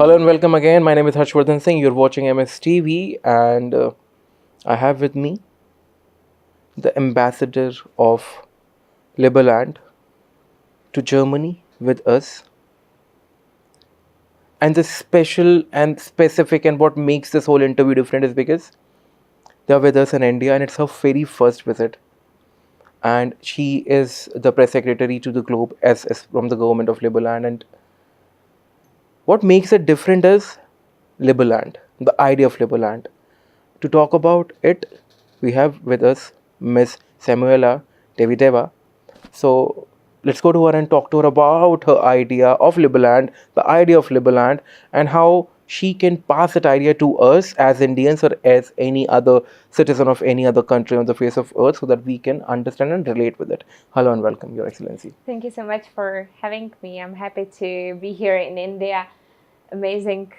Hello and welcome again. My name is Harshvardhan Singh. You're watching MSTV, and I have with me the ambassador of Liberland to Germany with us. And the special and specific, and what makes this whole interview different is because they're with us in India, and it's her very first visit. And she is the press secretary to the Globe as from the government of Liberland. And what makes it different is Liberland, the idea of Liberland. To talk about it, we have with us Miss Samuela Davidova. So let's go to her and talk to her about her idea of Liberland, the idea of Liberland, and how she can pass that idea to us as Indians or as any other citizen of any other country on the face of earth so that we can understand and relate with it. Hello and welcome, Your Excellency. Thank you so much for having me. I'm happy to be here in India. Amazing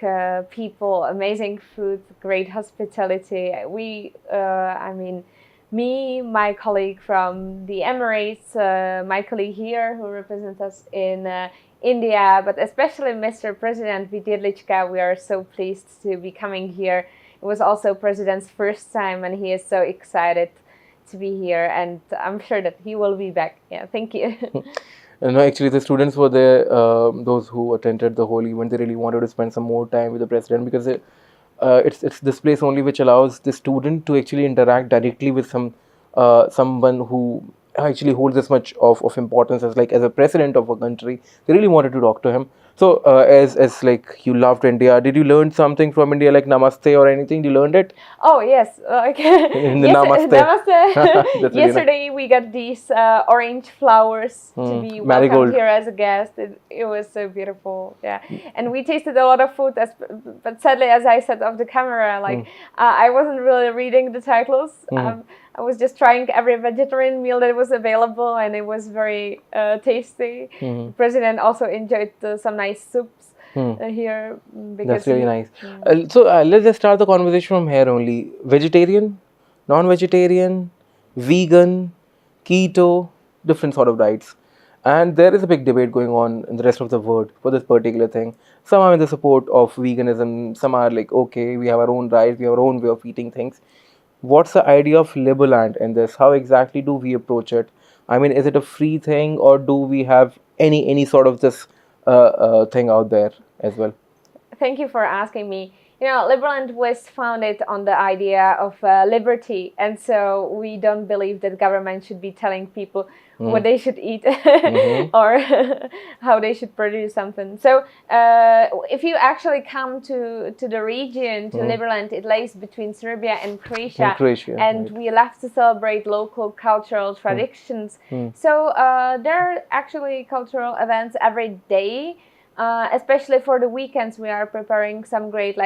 people, amazing food, great hospitality. Me, my colleague from the Emirates, my colleague here who represents us in India, but especially Mr. President Vidilichka, we are so pleased to be coming here. It was also President's first time, and he is so excited to be here, and I'm sure that he will be back. Yeah, thank you. No, actually, the students were there. Those who attended the whole event, they really wanted to spend some more time with the president because it's this place only which allows the student to actually interact directly with someone who actually holds this much of importance as a president of a country. They really wanted to talk to him. So as like you loved India, did you learn something from India like Namaste or anything? Did you learned it? Oh yes, In the yes, Namaste. namaste. That's really Yesterday we got these orange flowers to be marigold. welcomed here as a guest. It was so beautiful, yeah. And we tasted a lot of food, but sadly, as I said off the camera, I wasn't really reading the titles. I was just trying every vegetarian meal that was available, and it was very tasty. The president also enjoyed some nice soups here because That's really nice. So let's just start the conversation from here only. Vegetarian, non-vegetarian, vegan, keto, different sort of diets. And there is a big debate going on in the rest of the world for this particular thing. Some are in the support of veganism. Some are like, okay, we have our own diet, we have our own way of eating things. What's the idea of Liberland in this? How exactly do we approach it? I mean, is it a free thing, or do we have any sort of this thing out there as well? Thank you for asking me. You know, Liberland was founded on the idea of liberty, and so we don't believe that government should be telling people what they should eat or how they should produce something. So, if you actually come to the region, to Liberland, it lays between Serbia and Croatia, and we love to celebrate local cultural traditions. So, there are actually cultural events every day. Especially for the weekends, we are preparing some great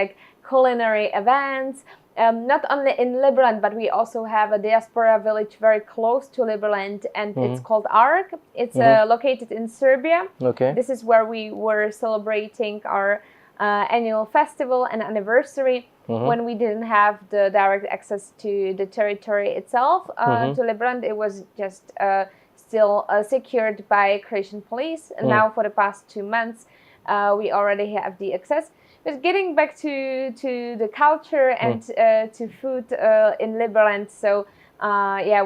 culinary events. Not only in Liberland, but we also have a diaspora village very close to Liberland, and it's called Ark. It's located in Serbia. Okay. This is where we were celebrating our annual festival and anniversary when we didn't have the direct access to the territory itself. To Liberland, it was just still secured by Croatian police, and now for the past 2 months we already have the access. But getting back to the culture and to food in Liberland, so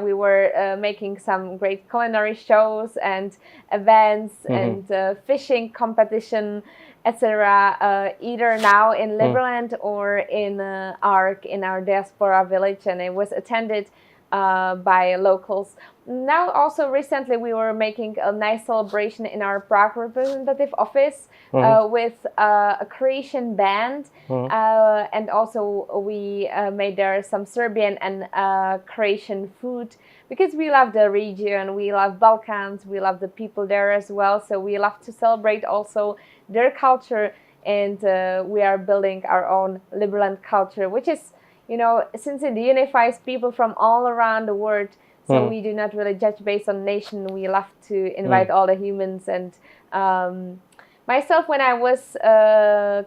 we were making some great culinary shows and events and fishing competition, etc. Either now in Liberland or in Ark, in our diaspora village, and it was attended by locals. Now also recently we were making a nice celebration in our Prague representative office with a Croatian band, and also we made there some Serbian and Croatian food, because we love the region, we love Balkans, we love the people there as well, so we love to celebrate also their culture, and we are building our own Liberland culture, which is, you know, since it unifies people from all around the world, so we do not really judge based on nation. We love to invite all the humans. And myself, when I was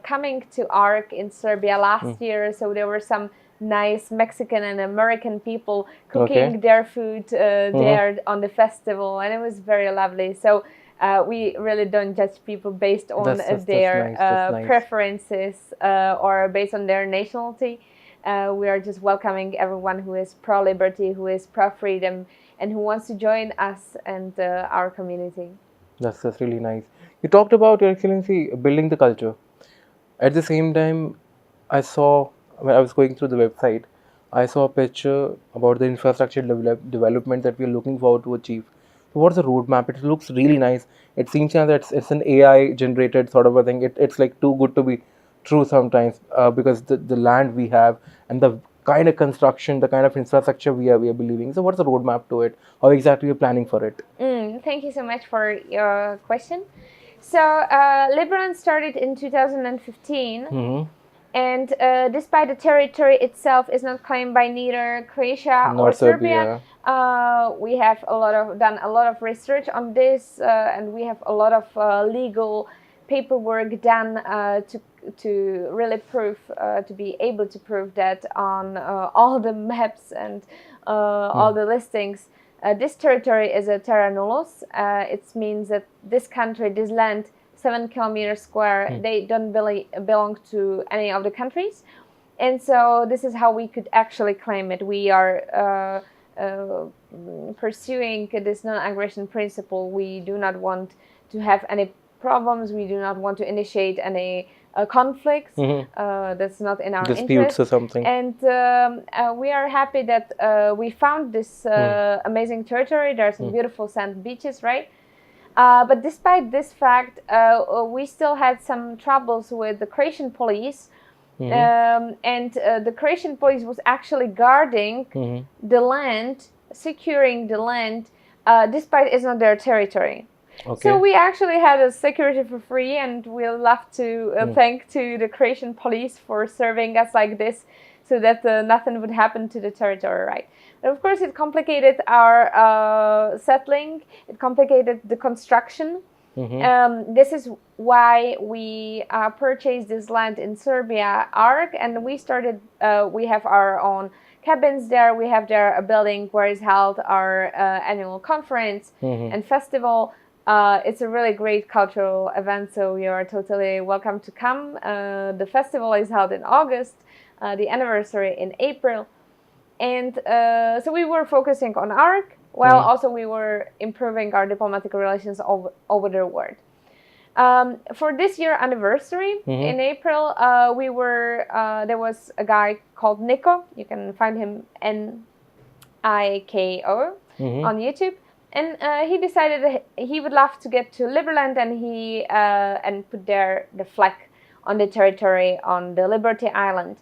coming to Ark in Serbia last year, so there were some nice Mexican and American people cooking their food there on the festival, and it was very lovely. So we really don't judge people based on That's their nice. That's nice. preferences or based on their nationality. We are just welcoming everyone who is pro-liberty, who is pro-freedom, and who wants to join us and our community. That's really nice. You talked about, Your Excellency, building the culture. At the same time, I saw, when I was going through the website, I saw a picture about the infrastructure development that we're looking forward to achieve. So what's the roadmap? It looks really nice. It seems that it's an AI generated sort of a thing. It's like too good to be true sometimes, because the land we have and the kind of construction, the kind of infrastructure we are believing. So what's the roadmap to it? How exactly you're planning for it? Thank you so much for your question. So Liberland started in 2015. Mm-hmm. And despite the territory itself is not claimed by neither Croatia Nor or Serbia. Serbia, we have done a lot of research on this, and we have a lot of legal paperwork done to really prove, to be able to prove that on all the maps and all the listings. This territory is a terra nullius. It means that this country, this land, 7 kilometers square, they don't belong to any of the countries, and so this is how we could actually claim it. We are pursuing this non-aggression principle. We do not want to have any problems. We do not want to initiate any conflicts. That's not in our Disputes interest. or something. And we are happy that we found this amazing territory. There are some beautiful sand beaches, right? But despite this fact, we still had some troubles with the Croatian police. And the Croatian police was actually guarding the land, securing the land, despite it's not their territory. Okay. So we actually had a security for free, and we'll love to thank to the Croatian police for serving us like this, so that nothing would happen to the territory, right? But of course, it complicated our settling. It complicated the construction. This is why we purchased this land in Serbia, Arg, and we started. We have our own cabins there. We have there a building where is held our annual conference and festival. It's a really great cultural event, so you are totally welcome to come. The festival is held in August, the anniversary in April. And so we were focusing on ARC, while also we were improving our diplomatic relations over the world. For this year anniversary, in April, there was a guy called Nico. You can find him Niko on YouTube. And he decided that he would love to get to Liberland, and put there the flag on the territory on the Liberty Island.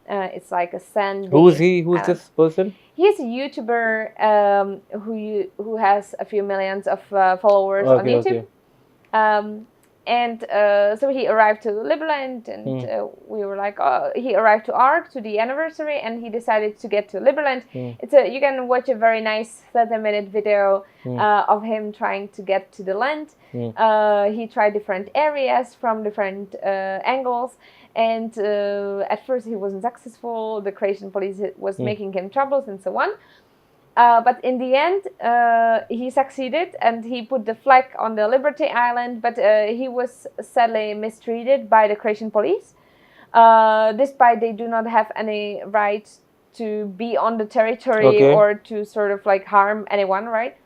It's like a sandy. Who's he? Who's this person? He's a YouTuber who has a few millions of followers on YouTube. So he arrived to Liberland, and we were like, he arrived to ARC to the anniversary, and he decided to get to Liberland. You can watch a very nice 30-minute video of him trying to get to the land. He tried different areas from different angles, and at first he wasn't successful. The Croatian police was making him troubles and so on. But in the end, he succeeded, and he put the flag on the Liberty Island, but he was sadly mistreated by the Croatian police, despite they do not have any right to be on the territory or to sort of like harm anyone, right?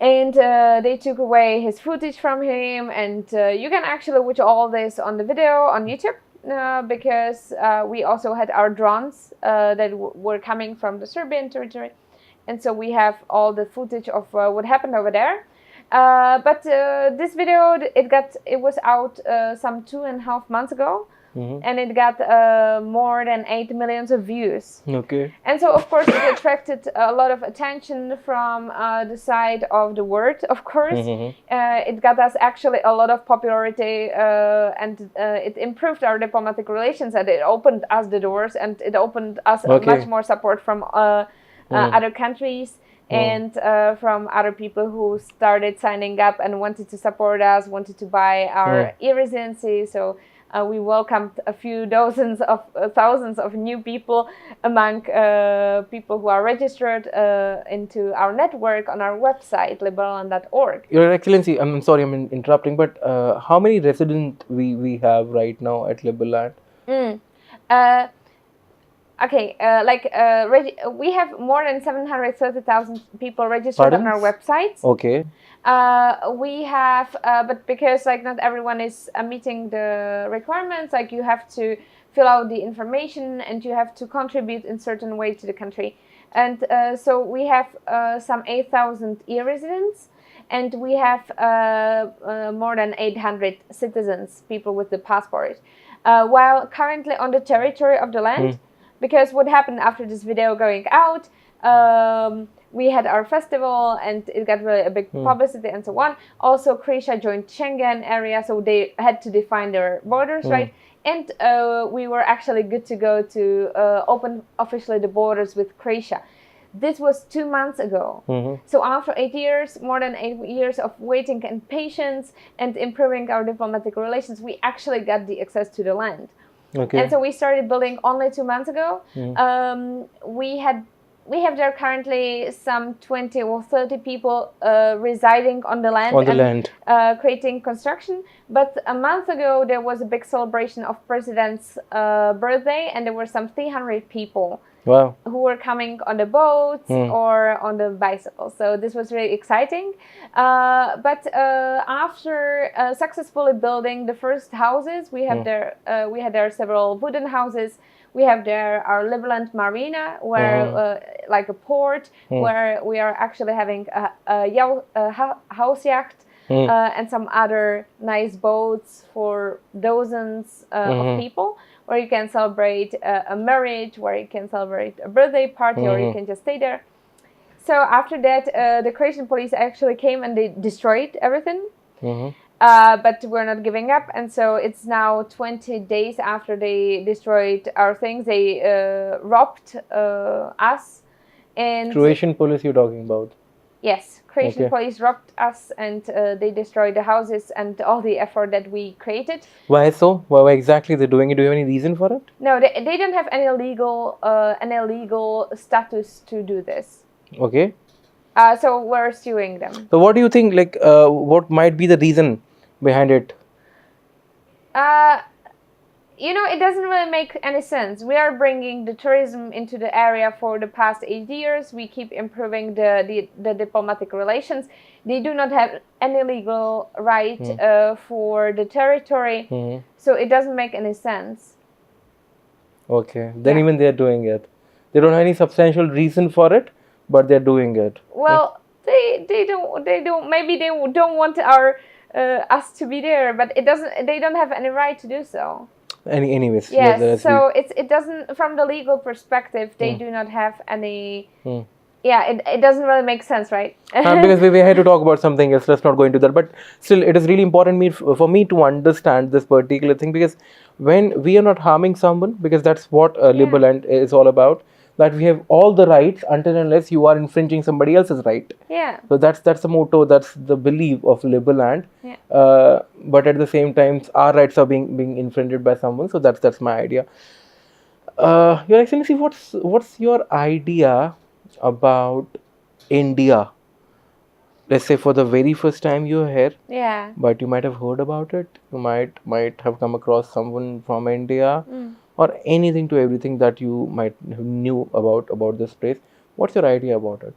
And they took away his footage from him, and you can actually watch all this on the video on YouTube. Because we also had our drones that were coming from the Serbian territory, and so we have all the footage of what happened over there. But this video, it was out some 2.5 months ago, and it got more than 8 million views. Okay. And so, of course, it attracted a lot of attention from the side of the world, of course. It got us actually a lot of popularity, and it improved our diplomatic relations, and it opened us the doors, and it opened us much more support from other countries. And from other people who started signing up and wanted to support us, wanted to buy our e-residency. So We welcomed a few thousands of new people among people who are registered into our network on our website, liberland.org. Your Excellency, I'm sorry I'm interrupting, but how many residents we have right now at Liberland? Okay, we have more than 730,000 people registered Pardon? on our website. Okay. We have, but because like not everyone is meeting the requirements, like you have to fill out the information and you have to contribute in certain way to the country. And so we have some 8,000 e-residents, and we have more than 800 citizens, people with the passport. While currently on the territory of the land, because what happened after this video going out, we had our festival and it got really a big publicity and so on. Also, Croatia joined Schengen area, so they had to define their borders, right? And we were actually good to go to open officially the borders with Croatia. This was 2 months ago. So after 8 years, more than 8 years of waiting and patience and improving our diplomatic relations, we actually got the access to the land. Okay. And so we started building only 2 months ago. We have there currently some 20 or 30 people residing on the land creating construction. But a month ago there was a big celebration of President's birthday, and there were some 300 people. Wow. Who were coming on the boats or on the bicycles. So this was really exciting. But after successfully building the first houses, we had there several wooden houses. We have there our Liberland Marina, where like a port, where we are actually having a house yacht. And some other nice boats for dozens of people, where you can celebrate a marriage, where you can celebrate a birthday party, or you can just stay there. So after that, the Croatian police actually came and they destroyed everything. But we're not giving up, and so it's now 20 days after they destroyed our things. They robbed us. And Croatian police you're talking about? Yes, Croatian police robbed us, and they destroyed the houses and all the effort that we created. Why so? Why exactly they're doing it? Do you have any reason for it? No, they don't have any legal status to do this. Okay. So we're suing them. So what do you think? Like, what might be the reason behind it? It doesn't really make any sense. We are bringing the tourism into the area for the past 8 years. We keep improving the diplomatic relations. They do not have any legal right for the territory. So it doesn't make any sense. Okay. Then even they're doing it. They don't have any substantial reason for it, but they're doing it. Well, they don't. Maybe they don't want us to be there, but they don't have any right to do so. Anyways. Yes. So it doesn't, from the legal perspective, they do not have any. Yeah, it doesn't really make sense, right? Because we had to talk about something else. Let's not go into that. But still, it is really important for me to understand this particular thing, because when we are not harming someone, because that's what Liberland is all about, that we have all the rights until unless you are infringing somebody else's right. Yeah. So that's the motto, that's the belief of Liberland. Yeah. But at the same time, our rights are being infringed by someone. So that's my idea. Your Excellency, what's your idea about India? Let's say for the very first time you're here. Yeah. But you might have heard about it. You might have come across someone from India. Or anything to everything that you might knew about this place. What's your idea about it?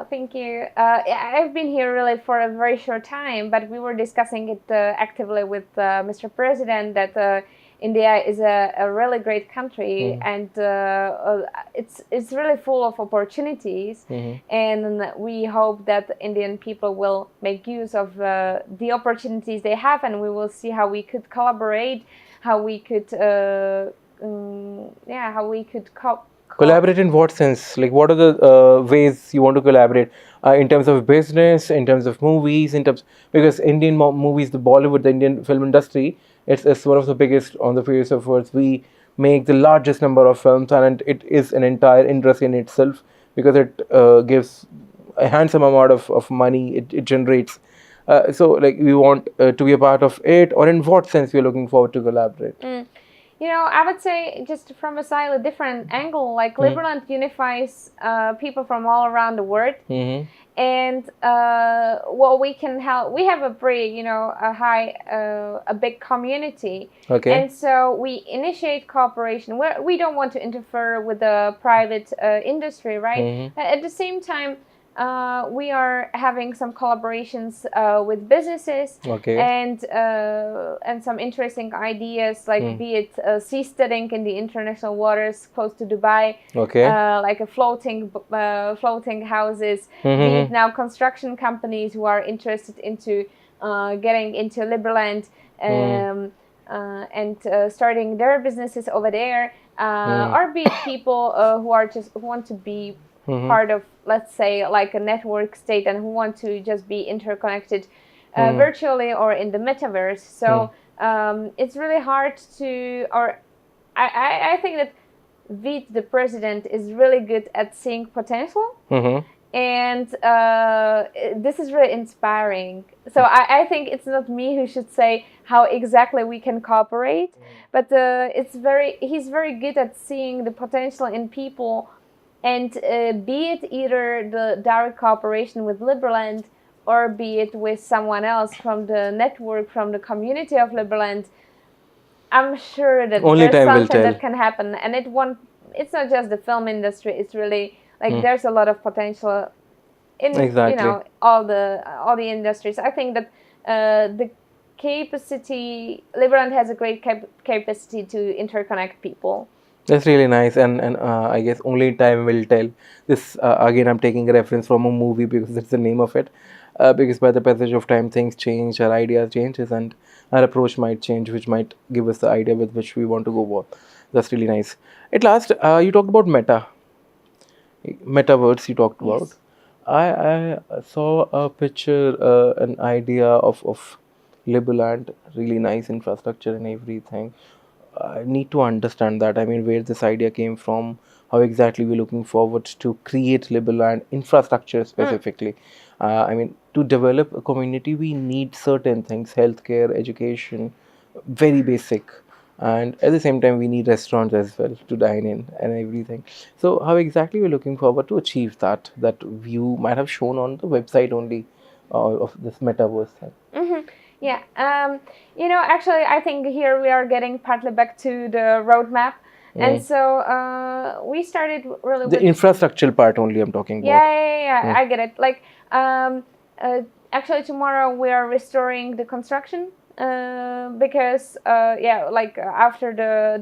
Thank you. I've been here really for a very short time, but we were discussing it actively with Mr. President that India is a really great country, and it's really full of opportunities, and we hope that Indian people will make use of the opportunities they have, and we will see how we could collaborate, how we could collaborate in what sense? Like, what are the ways you want to collaborate in terms of business, in terms of movies, because Indian movies, the Bollywood, the Indian film industry, it's one of the biggest on the face of earth. We make the largest number of films, and it is an entire industry in itself, because it gives a handsome amount of money. It generates So like we want to be a part of it, or in what sense we're looking forward to collaborate? You know, I would say just from a slightly different angle, like Liberland unifies people from all around the world. And well, we can help. We have a pretty, you know, a big community, and so we initiate cooperation. We don't want to interfere with the private industry, right? At the same time, we are having some collaborations with businesses, and some interesting ideas, like be it seasteading in the international waters close to Dubai, like a floating houses. Be it now construction companies who are interested into getting into Liberland and starting their businesses over there, or be it people who want to be part of, let's say, like a network state, and who want to just be interconnected virtually or in the metaverse. So it's really hard to, or I think that Vít, the president, is really good at seeing potential. And this is really inspiring. So I think it's not me who should say how exactly we can cooperate, but he's very good at seeing the potential in people. And be it either the direct cooperation with Liberland, or be it with someone else from the network, from the community of Liberland, I'm sure that there's something that can happen. And it's not just the film industry, it's really like there's a lot of potential in you know, all the industries. I think that the capacity, Liberland has a great capacity to interconnect people. That's really nice, and I guess only time will tell. This again, I'm taking a reference from a movie because that's the name of it. Because by the passage of time, things change, our ideas changes, and our approach might change, which might give us the idea with which we want to go forward. That's really nice. At last, you talked about metaverse. You talked about. I saw a picture, an idea of Liberland, really nice infrastructure and everything. I need to understand that. I mean, where this idea came from, how exactly we're looking forward to create Liberland infrastructure specifically. I mean, to develop a community, we need certain things: healthcare, education, very basic. And at the same time, we need restaurants as well to dine in and everything. So, how exactly we're looking forward to achieve that view might have shown on the website only of this metaverse thing. Yeah, you know, actually, I think here we are getting partly back to the roadmap. And so we started really the infrastructural part only I'm talking about. Yeah, I get it. Like, actually, tomorrow we are restoring the construction because, like after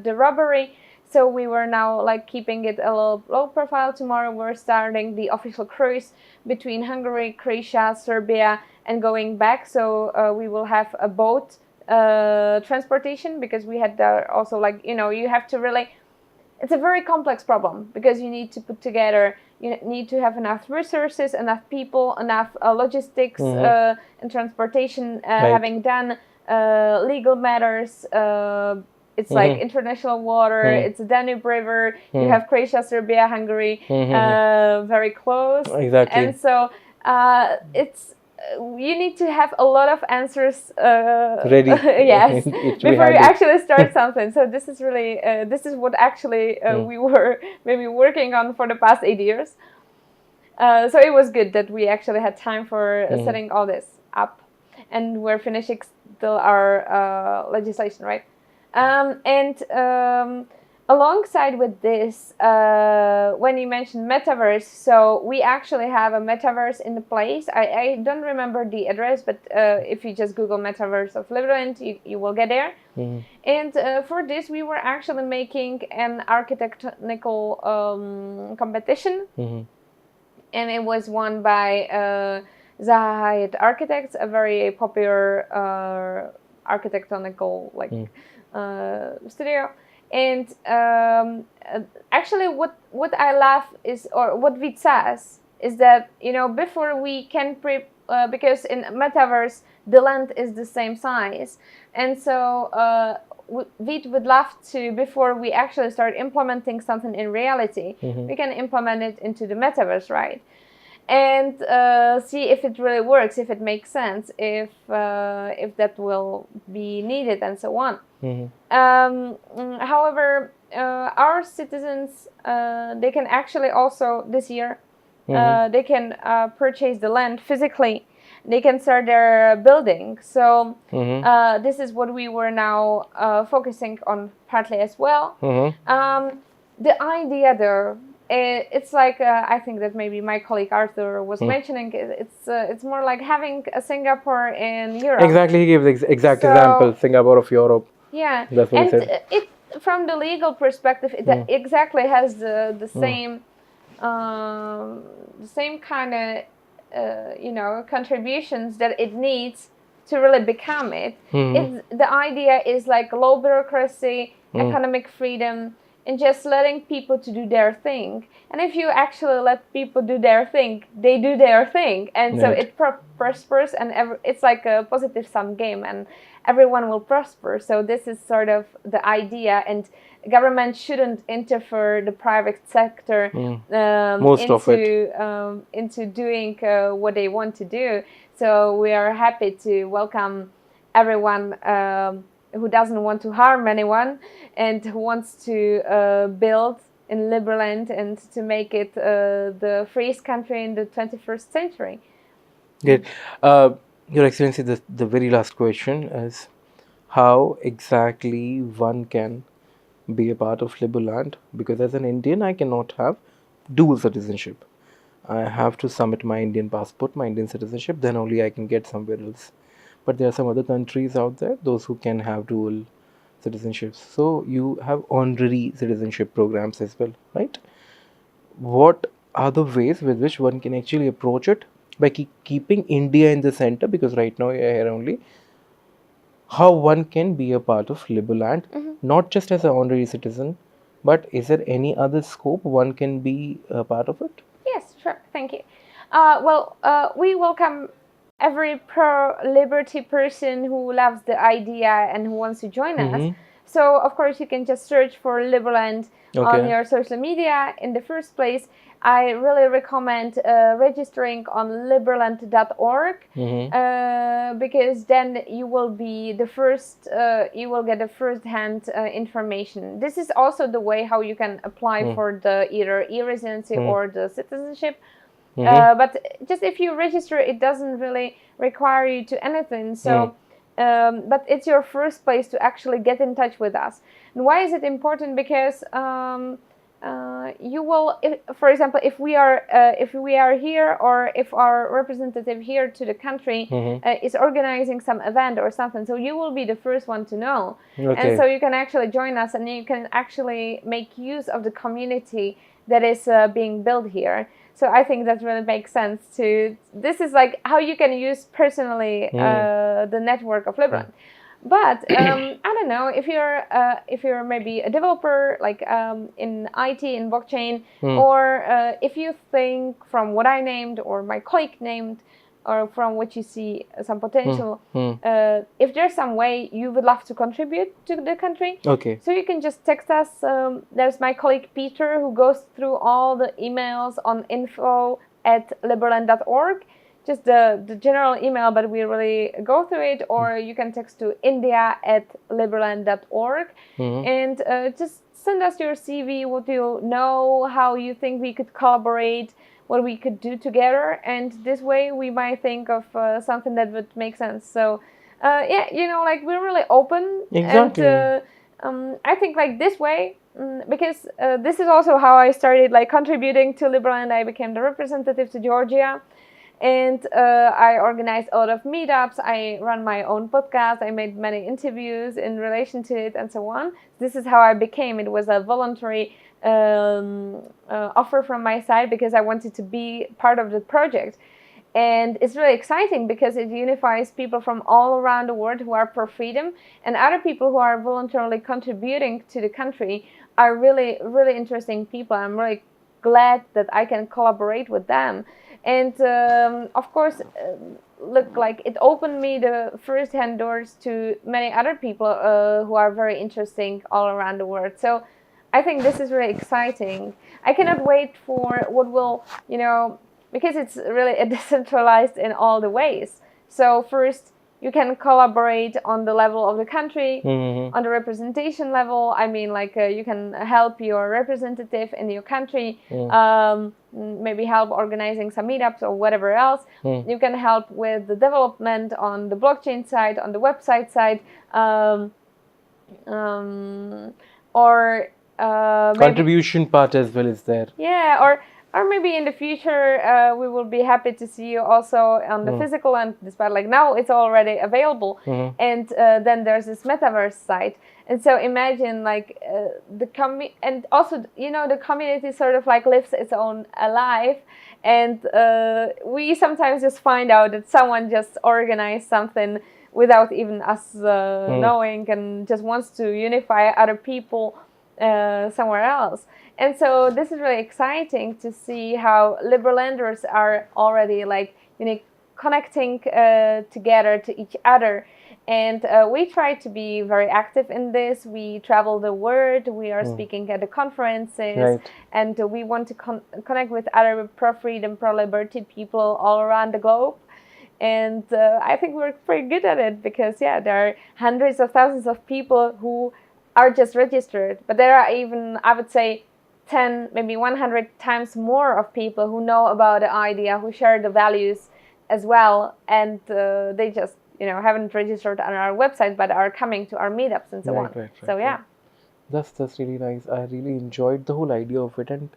the robbery. So we were now like keeping it a little low profile. Tomorrow we're starting the official cruise between Hungary, Croatia, Serbia, and going back. So we will have a boat transportation, because we had also, like, you know, you have to really, it's a very complex problem, because you need to put together, you need to have enough resources, enough people, enough logistics and transportation, having done legal matters. It's like international water, it's a Danube River, you have Croatia, Serbia, Hungary, very close. Exactly. And so it's, you need to have a lot of answers ready. Yes, before you actually start something. So this is really, this is what actually we were maybe working on for the past 8 years. So it was good that we actually had time for setting all this up. And we're finishing still our legislation, right? Alongside with this, when you mentioned metaverse, so we actually have a metaverse in the place. I don't remember the address, but if you just Google metaverse of Liberland, you will get there. And for this, we were actually making an architectonical competition. And it was won by Zaha Hadid Architects, a very popular architectonical studio. And actually what I love is, or what Vít says, is that, you know, before we can because in metaverse the land is the same size, and so Vít would love to, before we actually start implementing something in reality, we can implement it into the metaverse, right? and see if it really works, if it makes sense, if that will be needed, and so on. However, our citizens, they can actually also this year they can purchase the land physically. They can start their building. So this is what we were now focusing on partly as well. The idea though, it's like I think that maybe my colleague Arthur was mentioning. It's more like having a Singapore in Europe. Exactly, he gave the exact example, Singapore of Europe. Yeah, that's what and he said. It from the legal perspective, it exactly has the same kind of contributions that it needs to really become it. The idea is like low bureaucracy, economic freedom, and just letting people to do their thing. And if you actually let people do their thing, they do their thing, and so it prospers, and it's like a positive sum game, and everyone will prosper. So this is sort of the idea, and government shouldn't interfere the private sector into doing what they want to do. So we are happy to welcome everyone who doesn't want to harm anyone and who wants to build in Liberland and to make it the freest country in the 21st century. Great. Your Excellency, the very last question is how exactly one can be a part of Liberland, because as an Indian I cannot have dual citizenship. I have to submit my Indian passport, my Indian citizenship, then only I can get somewhere else. But there are some other countries out there, those who can have dual citizenships. So you have honorary citizenship programs as well, right? What are the ways with which one can actually approach it by keeping India in the center? Because right now you're here only. How one can be a part of Liberland, not just as an honorary citizen, but is there any other scope one can be a part of it? Yes, sure. Thank you. We welcome every pro-liberty person who loves the idea and who wants to join us. So, of course, you can just search for Liberland on your social media. In the first place, I really recommend registering on liberland.org because then you will be the first, you will get the first-hand information. This is also the way how you can apply for the either e-residency or the citizenship. But just if you register, it doesn't really require you to anything. So, but it's your first place to actually get in touch with us. And why is it important? Because you will, for example, if we are here, or if our representative here to the country is organizing some event or something, so you will be the first one to know. And so you can actually join us, and you can actually make use of the community that is being built here. So I think that really makes sense to. This is like how you can use personally the network of Liberland. But I don't know if you're maybe a developer like in IT in blockchain, or if you think from what I named or my colleague named, or from what you see some potential, if there's some way you would love to contribute to the country, so you can just text us. There's my colleague Peter who goes through all the emails on info@liberland.org, just the general email, but we really go through it. Or you can text to india@liberland.org and just send us your CV, what you know, how you think we could collaborate, what we could do together, and this way we might think of something that would make sense. So like we're really open. Exactly. And I think like this way, because this is also how I started like contributing to Liberland. I became the representative to Georgia, and I organized a lot of meetups. I run my own podcast. I made many interviews in relation to it, and so on. This is how I became. It was a voluntary offer from my side because I wanted to be part of the project. And it's really exciting because it unifies people from all around the world who are pro freedom, and other people who are voluntarily contributing to the country are really, really interesting people. I'm really glad that I can collaborate with them. And of course, look, like it opened me the first-hand doors to many other people who are very interesting all around the world. So I think this is really exciting. I cannot wait for what will, because it's really decentralized in all the ways. So first, you can collaborate on the level of the country, on the representation level. I mean, like you can help your representative in your country, maybe help organizing some meetups or whatever else. You can help with the development on the blockchain side, on the website side, or contribution part as well is there. Yeah, or maybe in the future we will be happy to see you also on the physical land, despite like now it's already available. And then there's this metaverse site, and so imagine like and also the community sort of like lives its own life, and we sometimes just find out that someone just organized something without even us knowing, and just wants to unify other people somewhere else. And so this is really exciting to see how Liberlanders are already like connecting together to each other. And we try to be very active in this. We travel the world. We are speaking at the conferences, and we want to connect with other pro-freedom, pro-liberty people all around the globe. And I think we're pretty good at it because, there are hundreds of thousands of people who are just registered. But there are even, I would say, 10, maybe 100 times more of people who know about the idea, who share the values as well. And they just, haven't registered on our website, but are coming to our meetups and so on. So, yeah. That's really nice. I really enjoyed the whole idea of it. And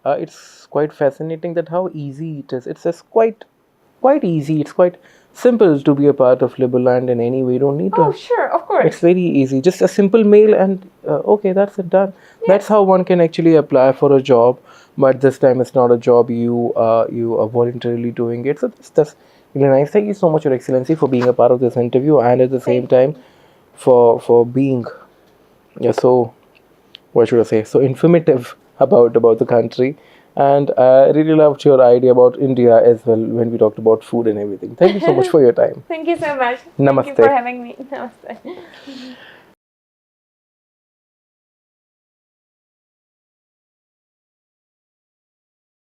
it's quite fascinating that how easy it is. It's just quite easy. It's quite simple to be a part of Liberland in any way. You don't need to. Oh, sure, of course. It's very easy. Just a simple mail and okay, that's it, done. Yes. That's how one can actually apply for a job. But this time it's not a job. You are voluntarily doing it. So that's really nice. Thank you so much, Your Excellency, for being a part of this interview, and at the same time for being so, what should I say, so informative about the country. And I really loved your idea about India as well when we talked about food and everything. Thank you so much for your time. Thank you so much. Namaste. Thank you for having me. Namaste.